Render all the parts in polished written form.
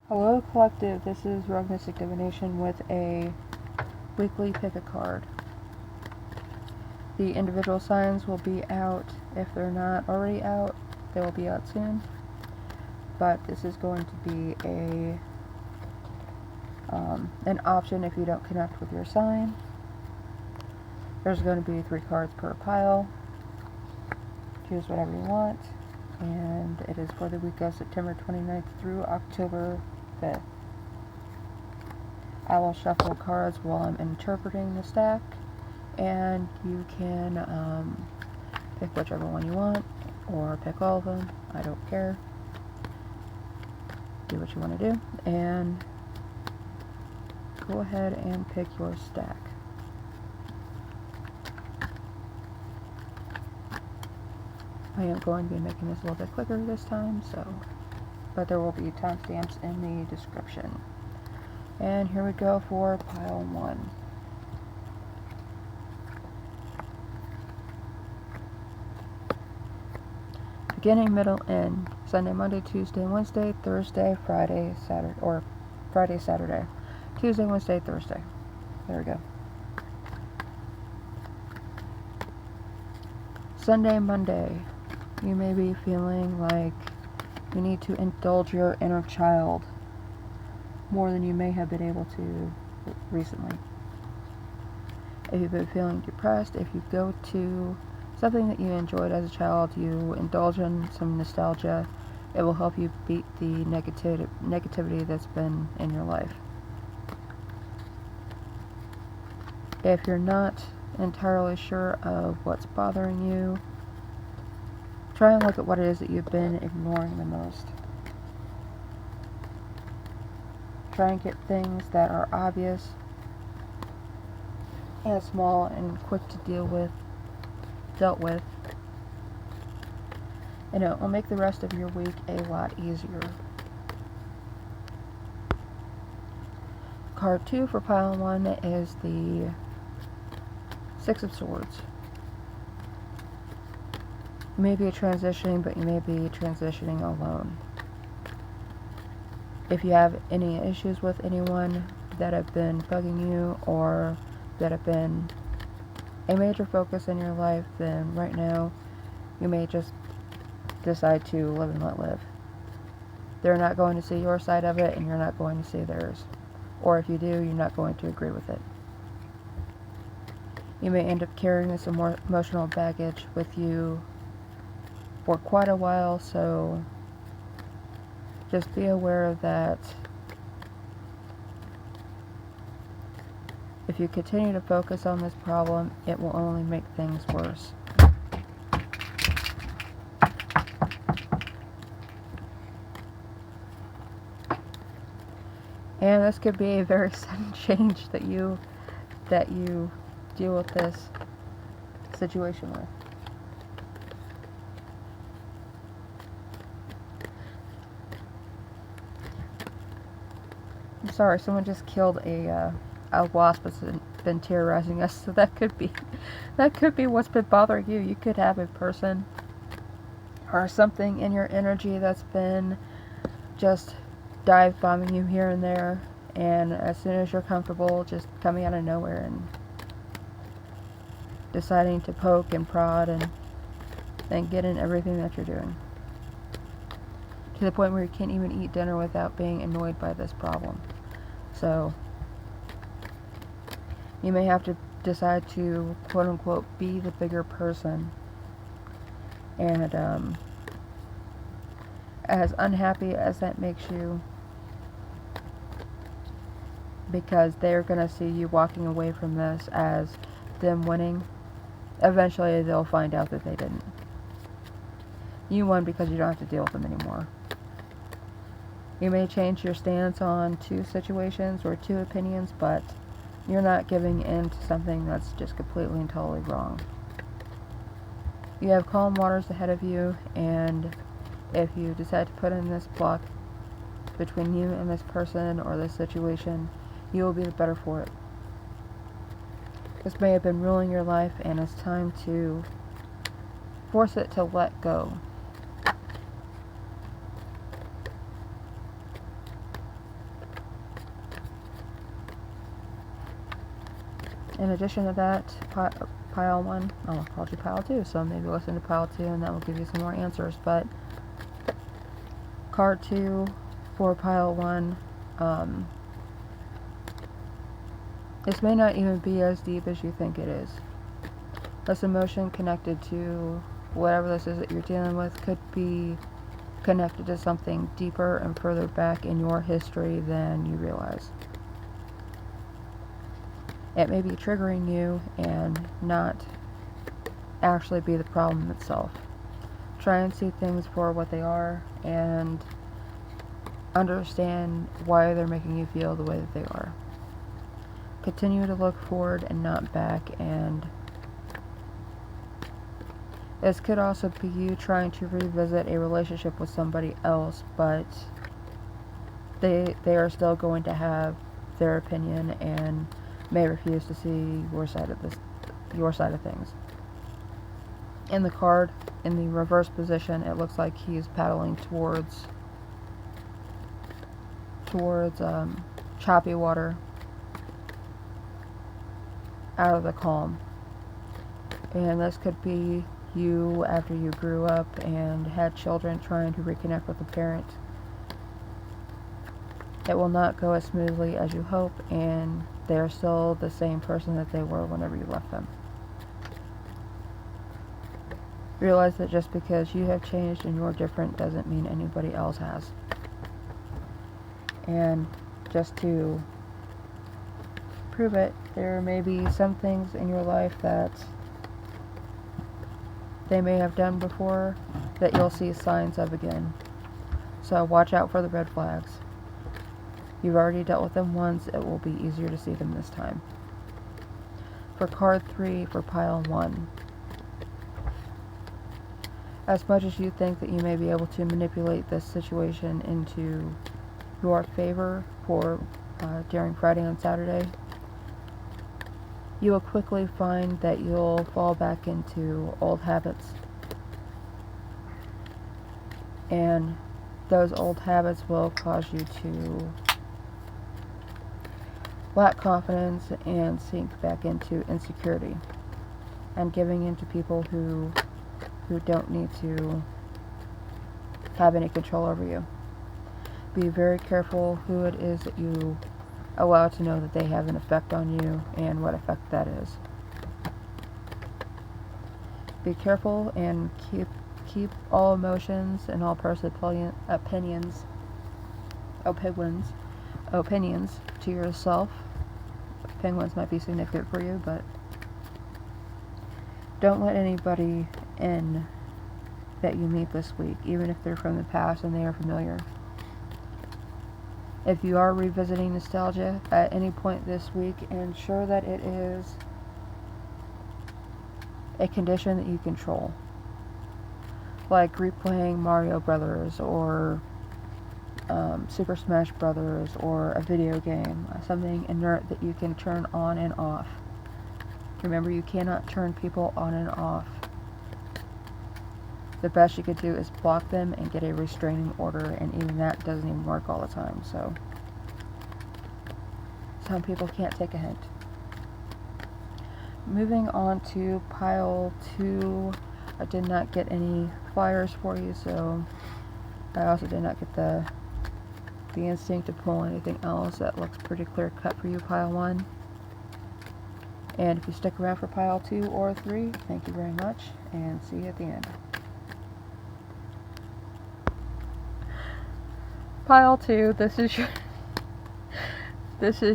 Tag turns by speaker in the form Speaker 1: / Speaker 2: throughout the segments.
Speaker 1: Hello Collective, this is Rogue Mystic Divination with a weekly pick a card. The individual signs will be out. If they're not already out, they will be out soon. But this is going to be an option if you don't connect with your sign. There's going to be 3 cards per pile. Choose whatever you want. And it is for the week of September 29th through October 5th. I will shuffle cards while I'm interpreting the stack, and you can pick whichever one you want, or pick all of them. I don't care. Do what you want to do, and go ahead and pick your stack. I am going to be making this a little bit quicker this time, but there will be timestamps in the description. And here we go for pile 1. Beginning, middle, end. Sunday, Monday, Tuesday, Wednesday, Thursday, Friday, Saturday, or Friday, Saturday. Tuesday, Wednesday, Thursday. There we go. Sunday, Monday. You may be feeling like you need to indulge your inner child more than you may have been able to recently. If you've been feeling depressed, if you go to something that you enjoyed as a child, you indulge in some nostalgia, it will help you beat the negativity that's been in your life. If you're not entirely sure of what's bothering you, try and look at what it is that you've been ignoring the most. Try and get things that are obvious and small and quick to dealt with, and it will make the rest of your week a lot easier. Card 2 for pile 1 is the 6 of Swords. You may be transitioning, but you may be transitioning alone. If you have any issues with anyone that have been bugging you or that have been a major focus in your life, then right now you may just decide to live and let live. They're not going to see your side of it, and you're not going to see theirs. Or if you do, you're not going to agree with it. You may end up carrying this emotional baggage with you for quite a while, so just be aware that if you continue to focus on this problem, it will only make things worse. And this could be a very sudden change that you deal with this situation with. I'm sorry, someone just killed a wasp that's been terrorizing us, so that could be what's been bothering you. You could have a person or something in your energy that's been just dive bombing you here and there, and as soon as you're comfortable, just coming out of nowhere and deciding to poke and prod and get in everything that you're doing, to the point where you can't even eat dinner without being annoyed by this problem. So you may have to decide to quote unquote be the bigger person, and as unhappy as that makes you, because they're going to see you walking away from this as them winning, eventually they'll find out that they didn't. You won because you don't have to deal with them anymore. You may change your stance on 2 situations or 2 opinions, but you're not giving in to something that's just completely and totally wrong. You have calm waters ahead of you, and if you decide to put in this block between you and this person or this situation, you will be the better for it. This may have been ruling your life, and it's time to force it to let go. In addition to that, pile 1, oh, I called you pile 2, so maybe listen to pile 2 and that will give you some more answers. But card 2 for pile 1, this may not even be as deep as you think it is. This emotion connected to whatever this is that you're dealing with could be connected to something deeper and further back in your history than you realize. It may be triggering you and not actually be the problem itself. Try and see things for what they are and understand why they're making you feel the way that they are. Continue to look forward and not back, and this could also be you trying to revisit a relationship with somebody else, but they are still going to have their opinion and may refuse to see your side of things. In the card, in the reverse position, it looks like he's paddling towards choppy water, out of the calm. And this could be you after you grew up and had children trying to reconnect with a parent. It will not go as smoothly as you hope, and they're still the same person that they were whenever you left them. Realize that just because you have changed and you're different doesn't mean anybody else has. And just to prove it, there may be some things in your life that they may have done before that you'll see signs of again. So watch out for the red flags. You've already dealt with them once, it will be easier to see them this time. For card 3 for pile 1. As much as you think that you may be able to manipulate this situation into your favor for during Friday and Saturday, you will quickly find that you'll fall back into old habits. And those old habits will cause you to lack confidence and sink back into insecurity and giving in to people who don't need to have any control over you. Be very careful who it is that you allow to know that they have an effect on you and what effect that is. Be careful and keep all emotions and all personal opinions to yourself. Penguins might be significant for you, but don't let anybody in that you meet this week, even if they're from the past and they are familiar. If you are revisiting nostalgia at any point this week, ensure that it is a condition that you control. Like replaying Mario Brothers or Super Smash Brothers or a video game. Something inert that you can turn on and off. Remember, you cannot turn people on and off. The best you could do is block them and get a restraining order, and even that doesn't even work all the time, so some people can't take a hint. Moving on to pile 2, I did not get any flyers for you, so I also did not get the instinct to pull anything else. That looks pretty clear cut for you, pile 1. And if you stick around for pile 2 or 3, thank you very much, and see you at the end. Pile 2, this is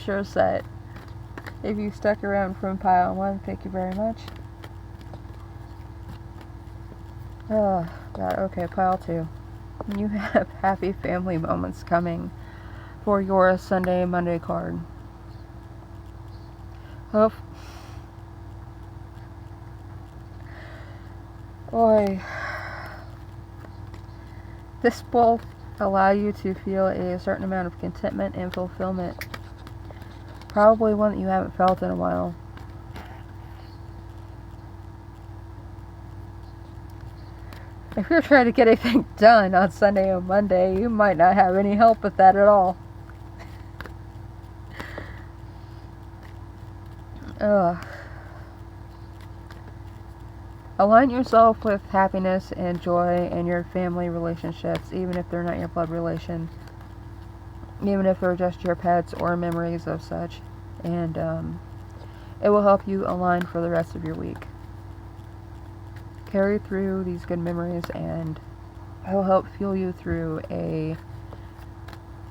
Speaker 1: your set. If you stuck around from pile 1, thank you very much. Oh, God, okay, pile 2. You have happy family moments coming for your Sunday and Monday card. Oh. Boy. This will allow you to feel a certain amount of contentment and fulfillment. Probably one that you haven't felt in a while. If you're trying to get anything done on Sunday or Monday, you might not have any help with that at all. Ugh. Align yourself with happiness and joy in your family relationships, even if they're not your blood relation, even if they're just your pets or memories of such. And it will help you align for the rest of your week. Carry through these good memories, and it will help fuel you through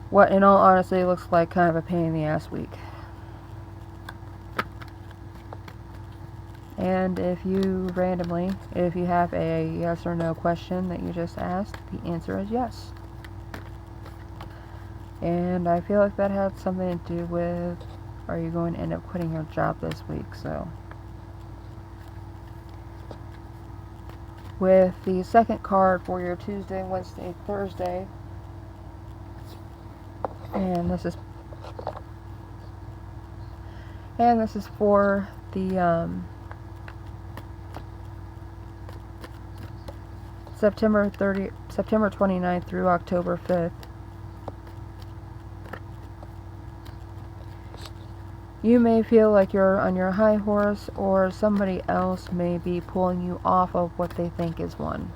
Speaker 1: what in all honesty looks like kind of a pain in the ass week. And if you have a yes or no question that you just asked, the answer is yes. And I feel like that had something to do with, are you going to end up quitting your job this week? So, with the second card for your Tuesday, Wednesday, Thursday, and this is for the September 29th through October 5th. You may feel like you're on your high horse, or somebody else may be pulling you off of what they think is one.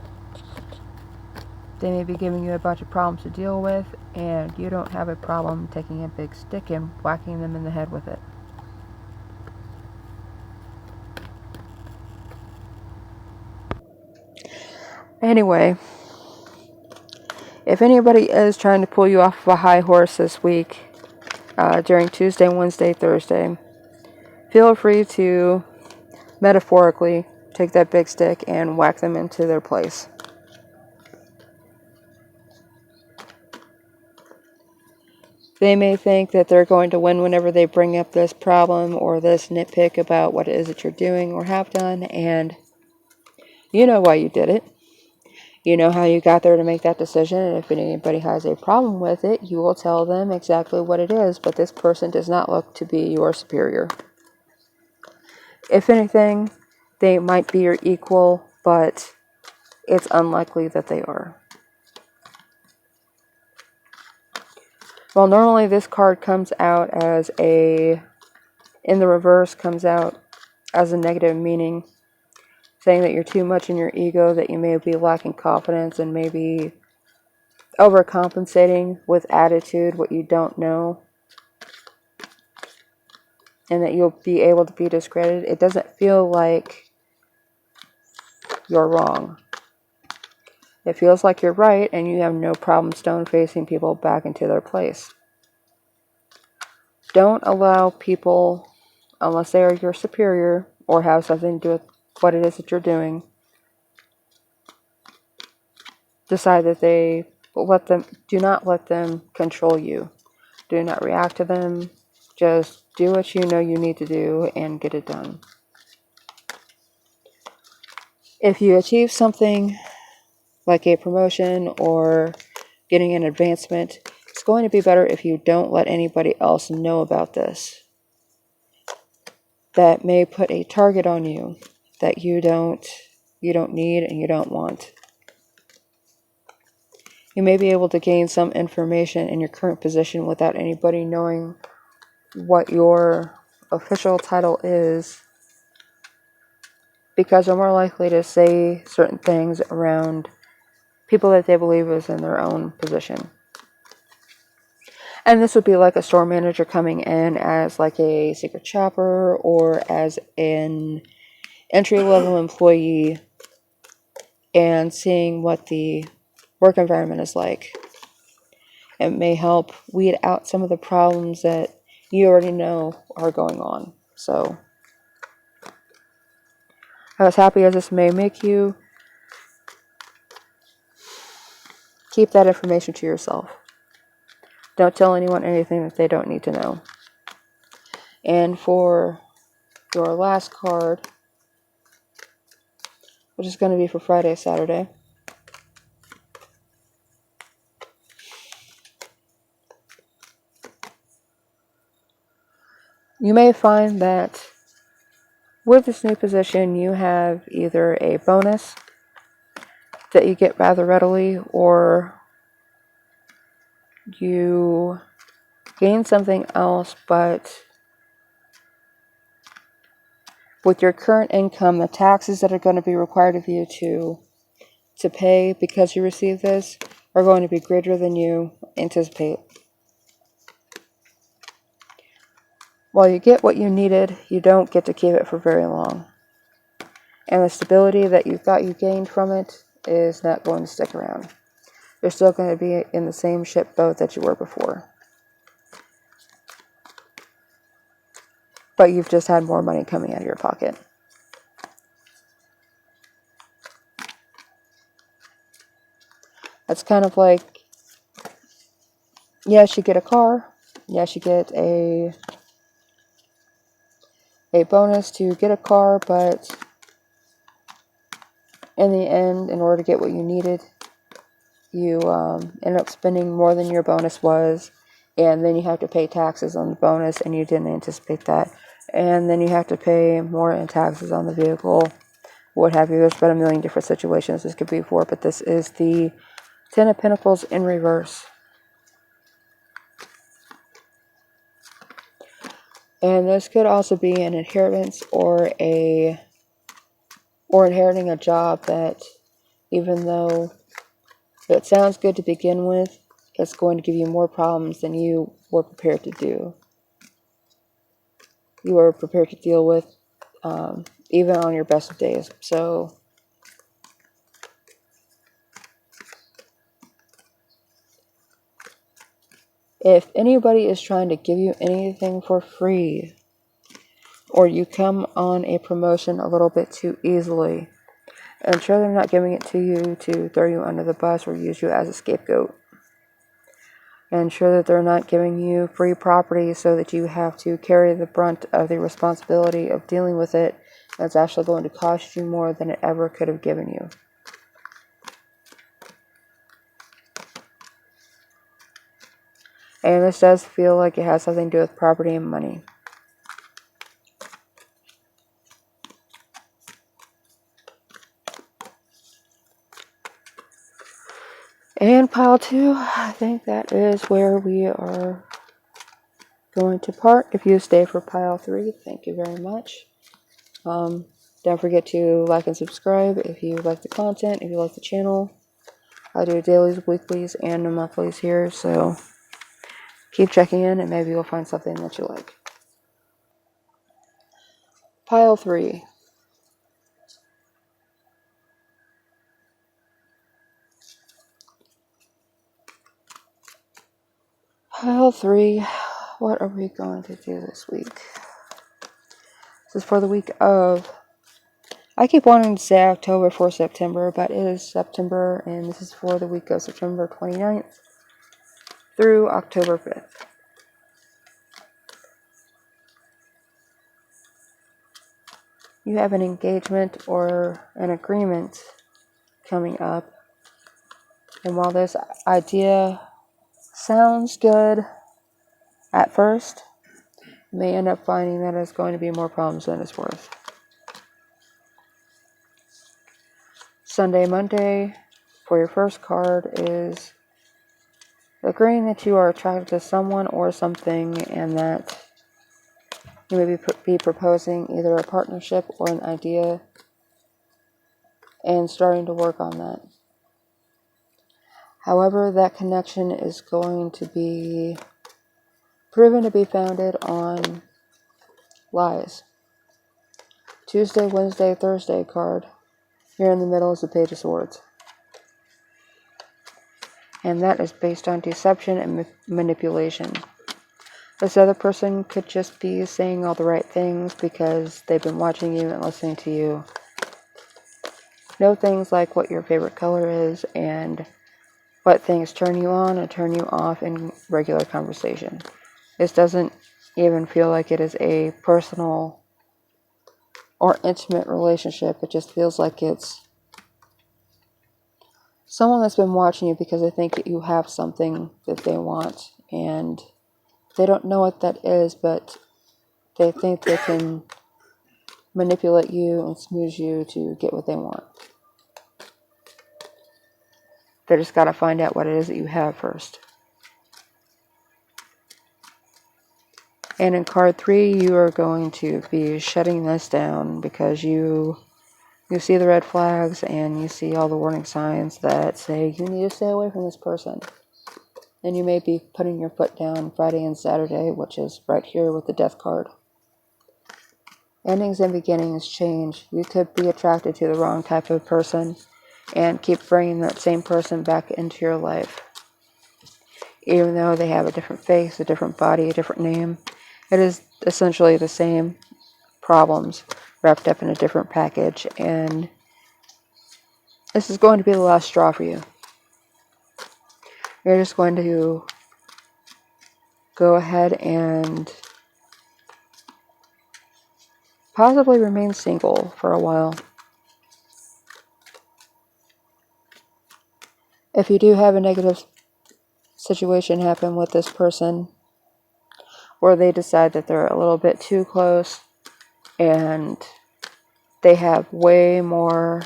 Speaker 1: They may be giving you a bunch of problems to deal with, and you don't have a problem taking a big stick and whacking them in the head with it. Anyway, if anybody is trying to pull you off of a high horse this week, during Tuesday, Wednesday, Thursday, feel free to metaphorically take that big stick and whack them into their place. They may think that they're going to win whenever they bring up this problem or this nitpick about what it is that you're doing or have done, and you know why you did it. You know how you got there to make that decision, and if anybody has a problem with it, you will tell them exactly what it is, but this person does not look to be your superior. If anything, they might be your equal, but it's unlikely that they are. Well, normally this card comes out in the reverse, comes out as a negative meaning, saying that you're too much in your ego, that you may be lacking confidence and maybe overcompensating with attitude what you don't know, and that you'll be able to be discredited. It doesn't feel like you're wrong. It feels like you're right, and you have no problem stone-facing people back into their place. Don't allow people, unless they are your superior or have something to do with what it is that you're doing, decide that do not let them control you. Do not react to them. Just do what you know you need to do and get it done. If you achieve something like a promotion or getting an advancement, it's going to be better if you don't let anybody else know about this. That may put a target on you that you don't need and you don't want. You may be able to gain some information in your current position without anybody knowing what your official title is, because they're more likely to say certain things around people that they believe is in their own position. And this would be like a store manager coming in as like a secret shopper or as an entry-level employee and seeing what the work environment is like. It may help weed out some of the problems that you already know are going on. So, as happy as this may make you, keep that information to yourself. Don't tell anyone anything that they don't need to know. And for your last card, which is going to be for Friday, Saturday, you may find that with this new position, you have either a bonus that you get rather readily, or you gain something else, but with your current income, the taxes that are going to be required of you to pay because you receive this are going to be greater than you anticipate. While you get what you needed, you don't get to keep it for very long. And the stability that you thought you gained from it is not going to stick around. You're still going to be in the same ship boat that you were before. But you've just had more money coming out of your pocket. It's kind of like, yes, you get a car. Yes, you get a bonus to get a car, but in the end, in order to get what you needed, you end up spending more than your bonus was, and then you have to pay taxes on the bonus, and you didn't anticipate that. And then you have to pay more in taxes on the vehicle, what have you. There's been a million different situations this could be for, but this is the Ten of Pentacles in reverse. And this could also be an inheritance or inheriting a job that, even though it sounds good to begin with, it's going to give you more problems than you were prepared to do. You were prepared to deal with, even on your best of days. So if anybody is trying to give you anything for free, or you come on a promotion a little bit too easily, ensure they're not giving it to you to throw you under the bus or use you as a scapegoat. Ensure that they're not giving you free property so that you have to carry the brunt of the responsibility of dealing with it. That's actually going to cost you more than it ever could have given you. And this does feel like it has something to do with property and money. And pile 2, I think that is where we are going to part. If you stay for pile 3, thank you very much. Don't forget to like and subscribe if you like the content, if you like the channel. I do dailies, weeklies, and monthlies here, so keep checking in and maybe you'll find something that you like. Pile 3. Pile 3, what are we going to do this week? This is for the week of, I keep wanting to say October for September, but it is September, and this is for the week of September 29th through October 5th. You have an engagement or an agreement coming up, and while this idea sounds good at first, you may end up finding that it's going to be more problems than it's worth. Sunday, Monday, for your first card is agreeing that you are attracted to someone or something, and that you may be proposing either a partnership or an idea and starting to work on that. However, that connection is going to be proven to be founded on lies. Tuesday, Wednesday, Thursday card. Here in the middle is the Page of Swords. And that is based on deception and manipulation. This other person could just be saying all the right things because they've been watching you and listening to you. Know things like what your favorite color is and what things turn you on and turn you off in regular conversation. This doesn't even feel like it is a personal or intimate relationship. It just feels like it's someone that's been watching you because they think that you have something that they want, and they don't know what that is, but they think they can manipulate you and smooth you to get what they want. They just got to find out what it is that you have first. And in card 3, you are going to be shutting this down because you see the red flags and you see all the warning signs that say you need to stay away from this person. And you may be putting your foot down Friday and Saturday, which is right here with the death card. Endings and beginnings change. You could be attracted to the wrong type of person and keep bringing that same person back into your life. Even though they have a different face, a different body, a different name, it is essentially the same problems wrapped up in a different package, and this is going to be the last straw for you. You're just going to go ahead and possibly remain single for a while. If you do have a negative situation happen with this person, where they decide that they're a little bit too close and they have way more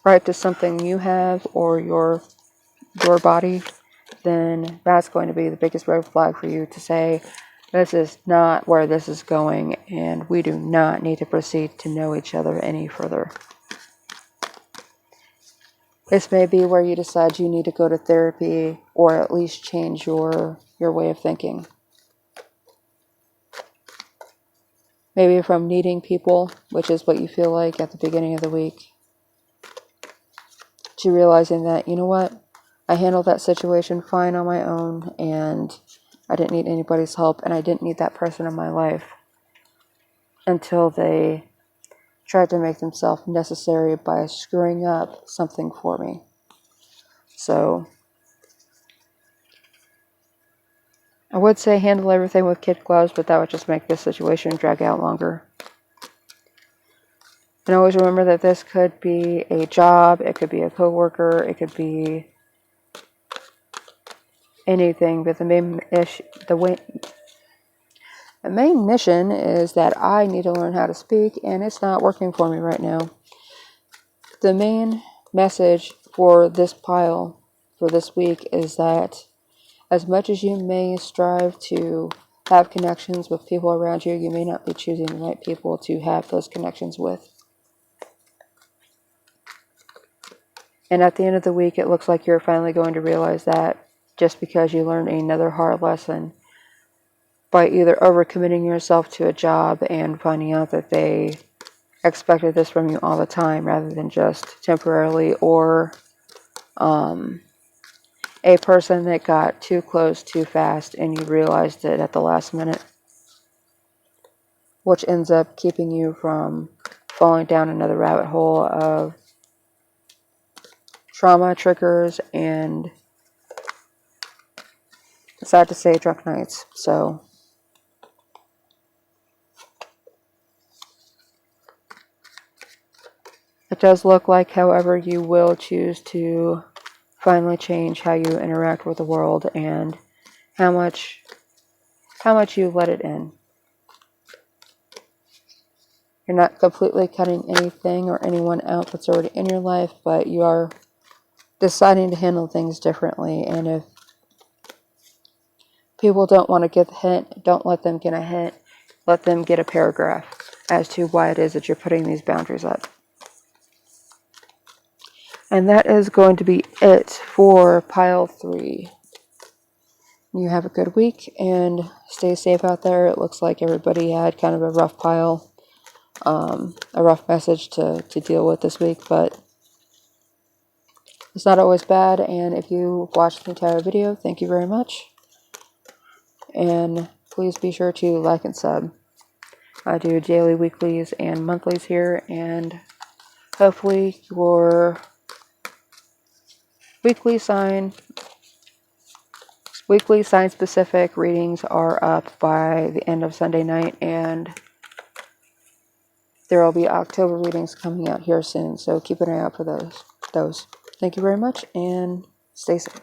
Speaker 1: right to something you have or your body, then that's going to be the biggest red flag for you to say, this is not where this is going, and we do not need to proceed to know each other any further. This may be where you decide you need to go to therapy or at least change your way of thinking. Maybe from needing people, which is what you feel like at the beginning of the week, to realizing that, you know what, I handled that situation fine on my own, and I didn't need anybody's help, and I didn't need that person in my life until they tried to make themselves necessary by screwing up something for me. So I would say handle everything with kid gloves, but that would just make this situation drag out longer. And always remember that this could be a job, it could be a coworker, it could be anything, but the main mission is that I need to learn how to speak, and it's not working for me right now. The main message for this pile for this week is that as much as you may strive to have connections with people around you, you may not be choosing the right people to have those connections with. And at the end of the week, it looks like you're finally going to realize that just because you learned another hard lesson by either overcommitting yourself to a job and finding out that they expected this from you all the time rather than just temporarily, or a person that got too close too fast and you realized it at the last minute, which ends up keeping you from falling down another rabbit hole of trauma triggers and, sad to say, drunk nights. So it does look like, however, you will choose to finally change how you interact with the world and how much you let it in. You're not completely cutting anything or anyone out that's already in your life, but you are deciding to handle things differently. And if people don't want to get the hint, don't let them get a hint. Let them get a paragraph as to why it is that you're putting these boundaries up. And that is going to be it for pile 3. You have a good week and stay safe out there. It looks like everybody had kind of a rough pile, a rough message to deal with this week, but it's not always bad. And if you watched the entire video, thank you very much. And please be sure to like and sub. I do daily, weeklies, and monthlies here, and hopefully your weekly sign specific readings are up by the end of Sunday night, and there will be October readings coming out here soon, so keep an eye out for those. Thank you very much, and stay safe.